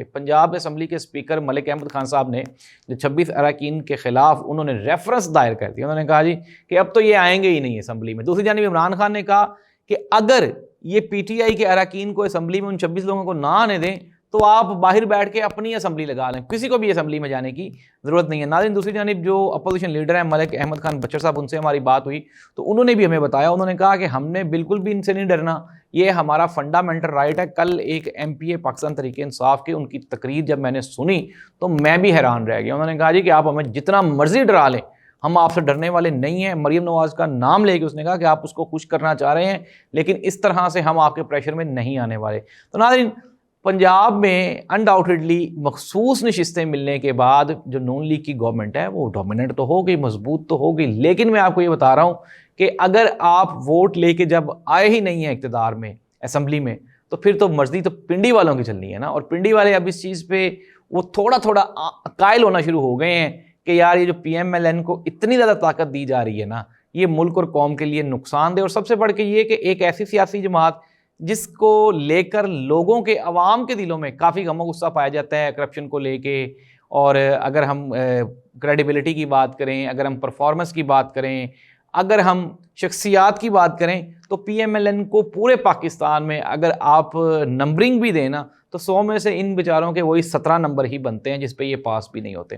Punjab assembly کے speaker Malik Ahmad Khan صاحب نے جو 26 اراکین کے خلاف انہوں نے ریفرنس دائر کر دیا، انہوں نے کہا جی کہ اب تو یہ آئیں گے ہی نہیں اسمبلی میں۔ دوسری جانب عمران خان نے کہا کہ اگر یہ پی ٹی آئی کے اراکین کو اسمبلی میں ان 26 لوگوں کو نہ آنے دیں تو آپ باہر بیٹھ کے اپنی اسمبلی لگا لیں، کسی کو بھی اسمبلی میں جانے کی ضرورت نہیں ہے۔ ناظرین، دوسری جانب جو اپوزیشن لیڈر ہیں ملک احمد خان بچر صاحب، ان سے ہماری بات ہوئی تو انہوں نے بھی ہمیں بتایا، انہوں نے کہا کہ ہم نے بالکل بھی ان سے نہیں ڈرنا، یہ ہمارا فنڈامنٹل رائٹ ہے۔ کل ایک ایم پی اے پاکستان تحریک انصاف کے ان کی تقریر جب میں نے سنی تو میں بھی حیران رہ گیا۔ انہوں نے کہا جی کہ آپ ہمیں جتنا مرضی ڈرا لیں، ہم آپ سے ڈرنے والے نہیں ہیں۔ مریم نواز کا نام لے کے اس نے کہا کہ آپ اس کو خوش کرنا چاہ رہے ہیں لیکن اس طرح سے ہم آپ کے پریشر میں نہیں آنے والے۔ تو ناظرین، پنجاب میں انڈاؤٹڈلی مخصوص نشستیں ملنے کے بعد جو نون لیگ کی گورنمنٹ ہے وہ ڈومیننٹ تو ہو گئی، مضبوط تو ہو گئی، لیکن میں آپ کو یہ بتا رہا ہوں کہ اگر آپ ووٹ لے کے جب آئے ہی نہیں ہیں اقتدار میں، اسمبلی میں، تو پھر تو مرضی تو پنڈی والوں کی چلنی ہے نا۔ اور پنڈی والے اب اس چیز پہ وہ تھوڑا تھوڑا قائل ہونا شروع ہو گئے ہیں کہ یار یہ جو پی ایم ایل این کو اتنی زیادہ طاقت دی جا رہی ہے نا، یہ ملک اور قوم کے لیے نقصان دہ، اور سب سے بڑھ کے یہ کہ ایک ایسی سیاسی جماعت جس کو لے کر لوگوں کے، عوام کے دلوں میں کافی غم و غصہ پایا جاتا ہے کرپشن کو لے کے، اور اگر ہم کریڈیبلٹی کی بات کریں، اگر ہم پرفارمنس کی بات کریں، اگر ہم شخصیات کی بات کریں، تو پی ایم ایل این کو پورے پاکستان میں اگر آپ نمبرنگ بھی دیں نا تو 100 میں سے ان بیچاروں کے وہی 17 نمبر ہی بنتے ہیں جس پہ یہ پاس بھی نہیں ہوتے۔